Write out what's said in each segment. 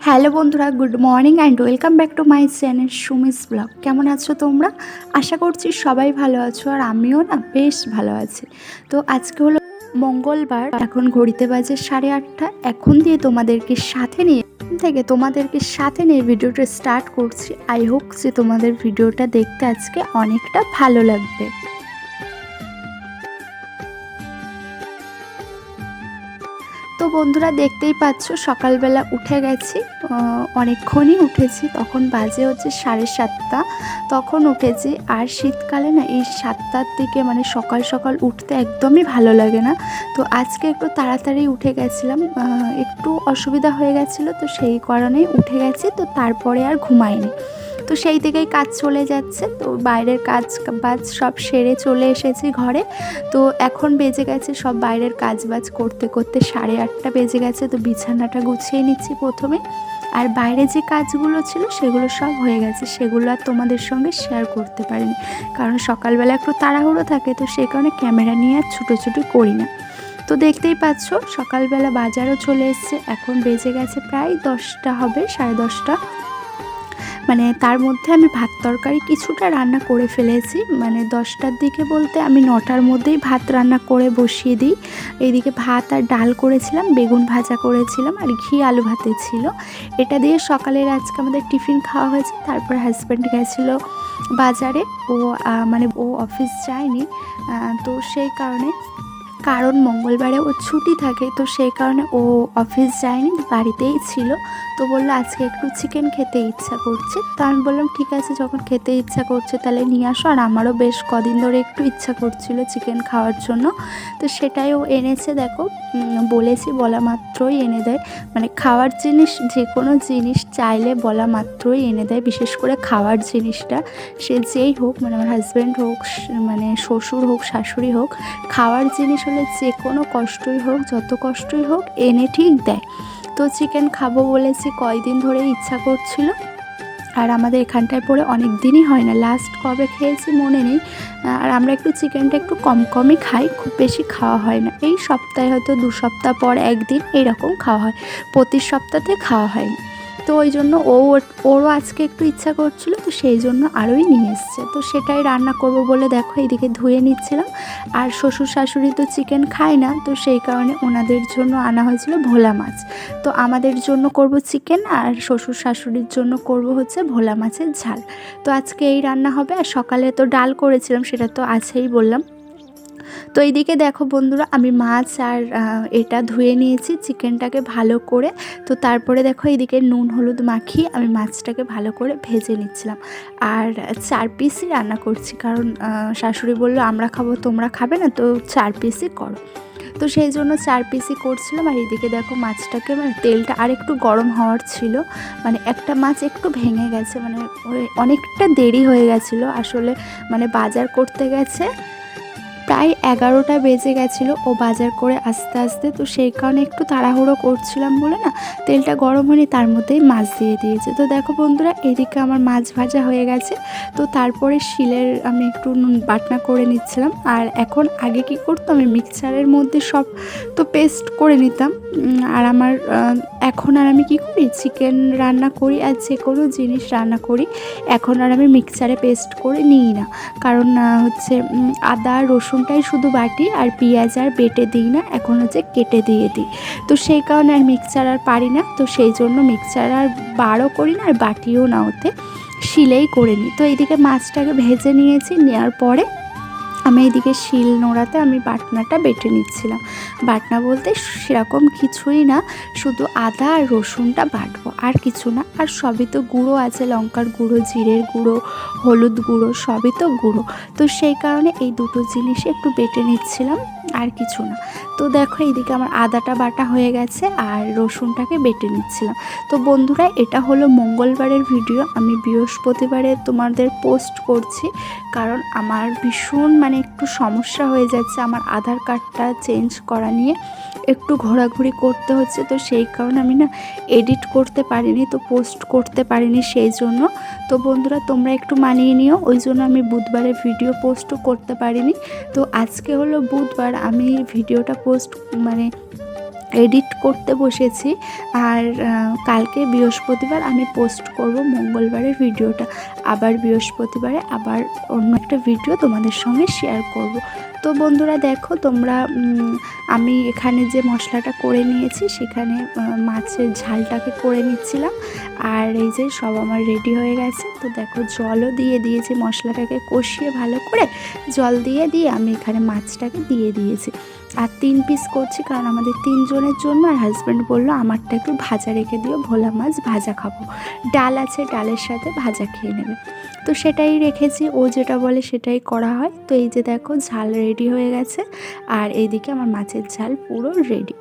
Hello বন্ধুরা, good morning and welcome back to my channel Sumi's blog. কেমন আছো তোমরা? আশা করছি সবাই ভালো আছো, আর আমিও না বেশ ভালো আছি। তো আজকে হলো মঙ্গলবার, এখন ঘড়িতে বাজে 8:30। এখন দিয়ে তোমাদেরকে সাথে নিয়ে ভিডিওটা স্টার্ট করছি। আই হোপ যে তোমাদের ভিডিওটা দেখতে আজকে অনেকটা ভালো লাগবে। তো বন্ধুরা, দেখতেই পাচ্ছ সকালবেলা উঠে গেছি, অনেকক্ষণই উঠেছি। তখন বাজে হচ্ছে 7:30, তখন উঠেছি। আর শীতকালে না এই 7টার দিকে মানে সকাল সকাল উঠতে একদমই ভালো লাগে না। তো আজকে একটু তাড়াতাড়ি উঠে গেছিলাম, একটু অসুবিধা হয়ে গেছিলো, তো সেই কারণেই উঠে গেছি। তো তারপরে আর ঘুমাইনি। তো সেই দিকেই কাজ চলে যাচ্ছে। তো বাইরের কাজ বাজ সব সেরে চলে এসেছি ঘরে। তো এখন বেজে গেছে সব বাইরের কাজ বাজ করতে করতে 8:30 বেজে গেছে। তো বিছানাটা গুছিয়ে নিচ্ছি প্রথমে। আর বাইরে যে কাজগুলো ছিল সেগুলো সব হয়ে গেছে, সেগুলো আর তোমাদের সঙ্গে শেয়ার করতে পারিনি, কারণ সকালবেলা একটু তাড়াহুড়ো থাকে। তো সেই কারণে ক্যামেরা নিয়ে আর ছুটোছুটি করি না। তো দেখতেই পাচ্ছ সকালবেলা বাজারও চলে এসছে। এখন বেজে গেছে প্রায় 10টা হবে, 10:30। মানে তার মধ্যে আমি ভাত তরকারি কিছুটা রান্না করে ফেলেছি। মানে 10টার দিকে বলতে আমি 9টার মধ্যেই ভাত রান্না করে বসিয়ে দিই। এইদিকে ভাত আর ডাল করেছিলাম, বেগুন ভাজা করেছিলাম, আর ঘি আলু ভাতে ছিল। এটা দিয়ে সকালের আজকে আমাদের টিফিন খাওয়া হয়েছে। তারপর হাজব্যান্ড গেছিলো বাজারে। ও অফিস যায়নি। তো সেই কারণ মঙ্গলবারে ওর ছুটি থাকে, তো সেই কারণে ও অফিস যায়নি, বাড়িতেই ছিল। তো বললো আজকে একটু চিকেন খেতে ইচ্ছা করছে। তো আমি বললাম ঠিক আছে, যখন খেতে ইচ্ছা করছে তাহলে নিয়ে আসো। আর আমারও বেশ কদিন ধরে একটু ইচ্ছা করছিল চিকেন খাওয়ার জন্য। তো সেটাই ও এনেছে। দেখো, বলেছি বলা মাত্রই এনে দেয়। মানে খাওয়ার জিনিস, যে কোনো জিনিস চাইলে বলা মাত্রই এনে দেয়। বিশেষ করে খাওয়ার জিনিসটা, সে যেই হোক, মানে আমার হাজব্যান্ড হোক, মানে শ্বশুর হোক, শাশুড়ি হোক, খাওয়ার জিনিস হলে যে কোনো কষ্টই হোক, যত কষ্টই হোক, এনে ঠিক দেয়। তো চিকেন খাবো বলেছি, কয়দিন ধরে ইচ্ছা করছিল। আর আমাদের এখানটায় পড়ে অনেক দিনই হয় না, লাস্ট কবে খেয়েছি মনে নেই। আর আমরা একটু চিকেনটা একটু কমই খাই, খুব বেশি খাওয়া হয় না। এই সপ্তাহে হয়তো 2 সপ্তাহ পর একদিন এইরকম খাওয়া হয়, প্রতি সপ্তাহে খাওয়া হয় না। তো ওই জন্য ওরও আজকে একটু ইচ্ছা করছিল, তো সেই জন্য আরোই নিয়ে এসছে। তো সেটাই রান্না করব বলে দেখো এইদিকে ধুয়ে নিচ্ছিলাম। আর শ্বশুর শাশুড়ি তো চিকেন খায় না, তো সেই কারণে ওনাদের জন্য আনা হয়েছিল ভোলা মাছ। তো আমাদের জন্য করব চিকেন, আর শ্বশুর শাশুড়ির জন্য করব হচ্ছে ভোলা মাছের ঝাল। তো আজকে এই রান্না হবে। আর সকালে তো ডাল করেছিলাম, সেটা তো আছেই বললাম। তো এইদিকে দেখো বন্ধুরা, আমি মাছ আর এটা ধুয়ে নিয়েছি, চিকেনটাকে ভালো করে। তো তারপরে দেখো এইদিকে নুন হলুদ মাখিয়ে আমি মাছটাকে ভালো করে ভেজে নিচ্ছিলাম। আর 4 পিসই রান্না করছি, কারণ শাশুড়ি বললো আমরা খাবো, তোমরা খাবে না, তো 4 পিসই করো। তো সেই জন্য 4 পিসই করছিলাম। আর এদিকে দেখো মাছটাকে, মানে তেলটা আর একটু গরম হওয়ার ছিল। মানে একটা মাছ একটু ভেঙে গেছে, মানে অনেকটা দেরি হয়ে গেছিলো আসলে। মানে বাজার করতে গেছে প্রায় 11টা বেজে গেছিলো ও বাজার করে আস্তে আস্তে। তো সেই কারণে একটু তাড়াহুড়ো করছিলাম বলে না, তেলটা গরম হয়নি, তার মধ্যেই মাছ দিয়ে দিয়েছে। তো দেখো বন্ধুরা, এদিকে আমার মাছ ভাজা হয়ে গেছে। তো তারপরে শিলের আমি একটু বাটনা করে নিচ্ছিলাম। আর এখন আগে কি করতাম, আমি মিক্সচারের মধ্যে সব তো পেস্ট করে নিতাম। আর আমার এখন আর আমি কি করি, চিকেন রান্না করি আর যে কোনো জিনিস রান্না করি, এখন আর আমি মিক্সচারে পেস্ট করে নিই না। কারণ হচ্ছে আদা রসুনটাই শুধু বাটি, আর পেঁয়াজ আর বেটে দিই না, এখন হচ্ছে কেটে দিয়ে দিই। তো সেই কারণে আর মিক্সচার আর পারি না। তো সেই জন্য মিক্সচার আর বারও করি না, আর বাটিও না, ওতে শিলেই করে নিই। তো এইদিকে মাছটাকে ভেজে নিয়েছি, নেওয়ার পরে আমি এইদিকে শিল নোড়াতে আমি বাটনাটা বেটে নিচ্ছিলাম। বাটনা বলতে সেরকম কিছুই না, শুধু আদা আর রসুনটা বাটবো, আর কিছু না। আর সবই তো গুঁড়ো আছে, লঙ্কার গুঁড়ো, জিরের গুঁড়ো, হলুদ গুঁড়ো, সবই তো গুঁড়ো। তো সেই কারণে এই দুটো জিনিসই একটু বেটে নিচ্ছিলাম, আর কিছু না। তো দেখো এইদিকে আমার আদাটা বাটা হয়ে গেছে, আর রসুনটাকে বেটে নিচ্ছিলাম। তো বন্ধুরা, এটা হলো মঙ্গলবারের ভিডিও। আমি বৃহস্পতিবারে তোমাদের পোস্ট করছি, কারণ আমার ভীষণ মানে একটু সমস্যা হয়ে যাচ্ছে, আমার আধার কার্ডটা চেঞ্জ করা নিয়ে একটু ঘোরাঘুরি করতে হচ্ছে। তো সেই কারণে আমি না এডিট করতে পারিনি, তো পোস্ট করতে পারিনি সেই জন্য। তো বন্ধুরা, তোমরা একটু মানিয়ে নিও, ওই জন্য আমি বুধবারে ভিডিও পোস্টও করতে পারিনি। তো আজকে হলো বুধবার, আমি ভিডিওটা পোস্ট এডিট করতে বসেছি। আর কালকে বৃহস্পতিবার আমি পোস্ট করব মঙ্গলবারের ভিডিওটা, আবার বৃহস্পতিবারে আবার অন্য একটা ভিডিও তোমাদের সঙ্গে শেয়ার করব। তো বন্ধুরা দেখো তোমরা, আমি এখানে যে মশলাটা করে নিয়েছি সেখানে মাছের ঝালটাকে করে নিচ্ছিলাম। আর এই যে সব আমার রেডি হয়ে গেছে। তো দেখো জলও দিয়ে দিয়েছি, মশলাটাকে কষিয়ে ভালো করে জল দিয়ে আমি এখানে মাছটাকে দিয়ে দিয়েছি। আর 3 পিস করছি কারণ আমাদের 3 জনের জন্য। আর হাজব্যান্ড বললো আমারটা একটু ভাজা রেখে দিও, ভোলা মাছ ভাজা খাবো, ডাল আছে ডালের সাথে ভাজা খেয়ে নেবে। তো সেটাই রেখেছি, ও যেটা বলে সেটাই করা হয়। তো এই যে দেখো ঝাল রেডি হয়ে গেছে, আর এইদিকে আমার মাছের ঝাল পুরো রেডি।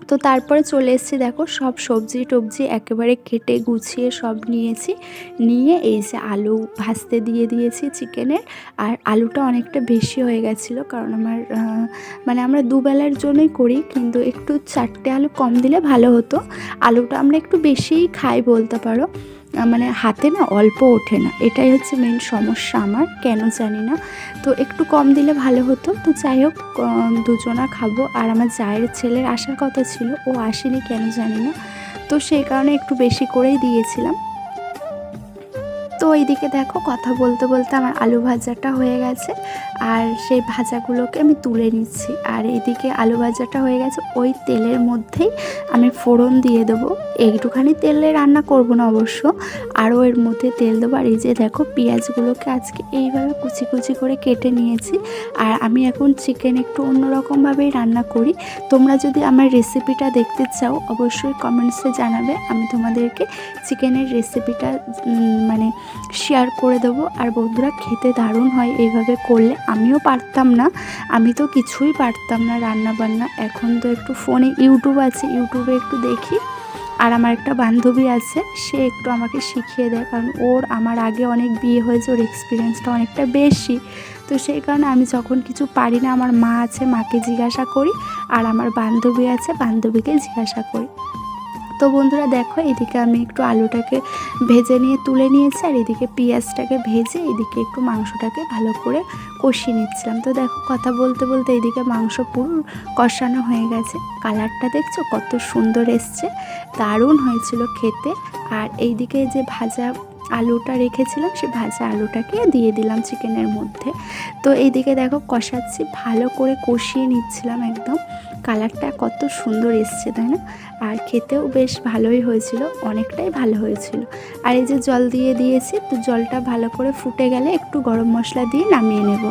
তো তারপরে চলে এসেছি, দেখো সব সবজি টবজি একেবারে কেটে গুছিয়ে সব নিয়েছি, নিয়ে এই যে আলু ভাজতে দিয়ে দিয়েছি চিকেনের। আর আলুটা অনেকটা বেশি হয়ে গেছিলো কারণ আমার মানে আমরা দুবেলার জন্যই করি, কিন্তু একটু 4টে আলু কম দিলে ভালো হতো। আলুটা আমরা একটু বেশিই খাই বলতে পারো, মানে হাতে না অল্প ওঠে না, এটাই হচ্ছে মেন সমস্যা আমার, কেন জানি না। তো একটু কম দিলে ভালো হতো। তো যাই হোক, দুজনা খাবো। আর আমার জায়ের ছেলের আসার কথা ছিল, ও আসেনি কেন জানি না, তো সেই কারণে একটু বেশি করেই দিয়েছিলাম। তো এইদিকে দেখো কথা বলতে বলতে আমার আলু ভাজাটা হয়ে গেছে, আর সেই ভাজাগুলোকে আমি তুলে নিচ্ছি। আর এইদিকে আলু ভাজাটা হয়ে গেছে, ওই তেলের মধ্যেই আমি ফোড়ন দিয়ে দেবো। একটুখানি তেলে রান্না করব না অবশ্য, আরও এর মধ্যে তেল দেবো। আর এই যে দেখো পেঁয়াজগুলোকে আজকে এইভাবে কুচি কুচি করে কেটে নিয়েছি। আর আমি এখন চিকেন একটু অন্যরকমভাবেই রান্না করি। তোমরা যদি আমার রেসিপিটা দেখতে চাও অবশ্যই কমেন্টসে জানাবে, আমি তোমাদেরকে চিকেনের রেসিপিটা মানে শেয়ার করে দেবো। আর বন্ধুরা খেতে দারুণ হয় এইভাবে করলে, আমিও পারতাম না, আমি তো কিছুই পারতাম না রান্না বান্না। এখন তো একটু ফোনে ইউটিউব আছে, ইউটিউবে একটু দেখি। আর আমার একটা বান্ধবী আছে, সে একটু আমাকে শিখিয়ে দেয়, কারণ ওর আমার আগে অনেক বিয়ে হয়েছে, ওর এক্সপিরিয়েন্সটা অনেকটা বেশি। তো সেই কারণে আমি যখন কিছু পারি না, আমার মা আছে, মাকে জিজ্ঞাসা করি, আর আমার বান্ধবী আছে, বান্ধবীকে জিজ্ঞাসা করি। তো বন্ধুরা দেখো এদিকে আমি একটু আলুটাকে ভেজে নিয়ে তুলে নিয়েছি, আর এদিকে পেঁয়াজটাকে ভেজে এদিকে একটু মাংসটাকে ভালো করে কষিয়ে নিচ্ছিলাম। তো দেখো কথা বলতে বলতে এদিকে মাংস পুরো কষানো হয়ে গেছে, কালারটা দেখছো কত সুন্দর এসছে, দারুণ হয়েছিল খেতে। আর এইদিকে যে ভাজা আলুটা রেখেছিলাম, সে ভাজা আলুটাকে দিয়ে দিলাম চিকেনের মধ্যে। তো এইদিকে দেখো কষাচ্ছি, ভালো করে কষিয়ে নিচ্ছিলাম একদম, কালারটা কত সুন্দর এসছে তাই না। আর খেতেও বেশ ভালোই হয়েছিল, অনেকটাই ভালো হয়েছিল। আর এই যে জল দিয়ে দিয়েছি, তো জলটা ভালো করে ফুটে গেলে একটু গরম মশলা দিয়ে নামিয়ে নেব।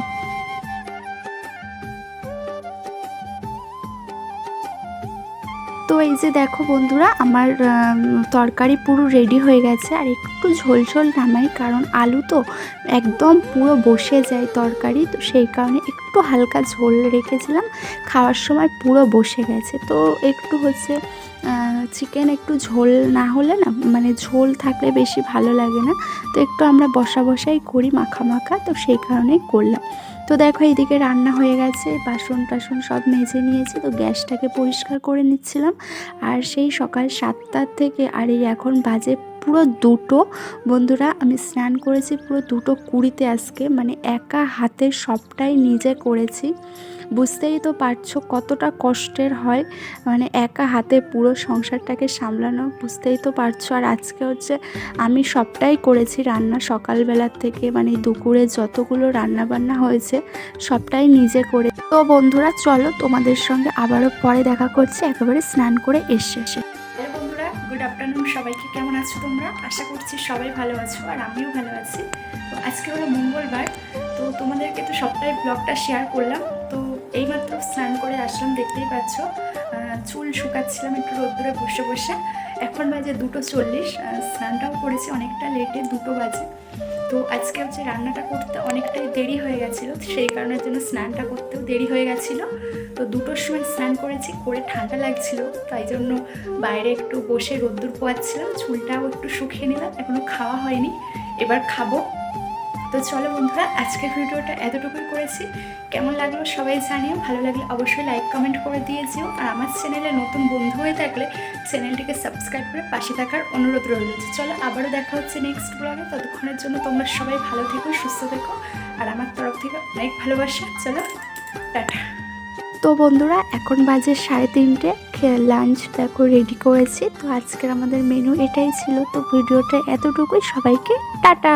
তো এই যে দেখো বন্ধুরা আমার তরকারি পুরো রেডি হয়ে গেছে। আর একটু ঝোল ঝোল নামাই, কারণ আলু তো একদম পুরো বসে যায় তরকারি, তো সেই কারণে একটু হালকা ঝোল রেখেছিলাম, খাওয়ার সময় পুরো বসে গেছে। তো একটু হচ্ছে চিকেন একটু ঝোল না হলে না, মানে ঝোল থাকলে বেশি ভালো লাগে না, তো একটু আমরা বসা বসাই করি মাখা মাখা, তো সেই কারণেই করলাম। তো দেখো এইদিকে রান্না হয়ে গেছে, বাসন টাসন সব মেজে নিয়েছি, তো গ্যাসটাকে পরিষ্কার করে নিচ্ছিলাম। আর সেই সকাল 7টার থেকে আর এই এখন বাজে পুরো 2টো। বন্ধুরা আমি স্নান করেছি পুরো 2:20 আজকে, মানে একা হাতে সবটাই নিজে করেছি। বুঝতেই তো পারছো কতটা কষ্টের হয়, মানে একা হাতে পুরো সংসারটাকে সামলানো, বুঝতেই তো পারছো। আর আজকে হচ্ছে আমি সবটাই করেছি রান্না সকালবেলার থেকে, মানে দুপুরে যতগুলো রান্না বান্না হয়েছে সবটাই নিজে করে। তো বন্ধুরা চলো তোমাদের সঙ্গে আবারও পরে দেখা করছি একেবারে স্নান করে এসে। বন্ধুরা গুড আফটারনুন, সবাইকে কেমন আছো তোমরা? আশা করছি সবাই ভালো আছো, আর আমিও ভালো আছি। তো আজকে হলো মঙ্গলবার, তো তোমাদেরকে তো সবটাই ব্লগটা শেয়ার করলাম। তো এইমাত্র স্নান করে আসলাম, দেখতেই পাচ্ছ চুল শুকাচ্ছিলাম একটু রোদ্দুরে বসে বসে। এখন বাজে 2:40, স্নানটাও করেছি অনেকটা লেটে, 2 বাজে। তো আজকে হচ্ছে রান্নাটা করতে অনেকটাই দেরি হয়ে গেছিলো, সেই কারণের জন্য স্নানটা করতেও দেরি হয়ে গেছিলো। তো 2টোর সময় স্নান করেছি, করে ঠান্ডা লাগছিল, তাই জন্য বাইরে একটু বসে রোদ্দুর পোয়াচ্ছিলাম, চুলটাও একটু শুকিয়ে নিলাম, এখনও খাওয়া হয়নি, এবার খাবো। তো চলো বন্ধুরা আজকের ভিডিওটা এতটুকুই করেছি, কেমন লাগলো সবাই জানিও, ভালো লাগলে অবশ্যই লাইক কমেন্ট করে দিয়েছিও। আর আমার চ্যানেলে নতুন বন্ধু হয়ে থাকলে চ্যানেলটিকে সাবস্ক্রাইব করে পাশে থাকার অনুরোধ রইল। চলো আবারও দেখা হচ্ছে নেক্সট ব্লগে, ততক্ষণের জন্য তোমরা সবাই ভালো থেকো, সুস্থ থেকো, আর আমার তরফ থেকে অনেক ভালোবাসা। চলো টাটা। তো বন্ধুরা এখন বাজে 3:30, লাঞ্চ দেখো রেডি করেছি। তো আজকের আমাদের মেনু এটাই ছিল। তো ভিডিওটা এতটুকুই, সবাইকে টাটা।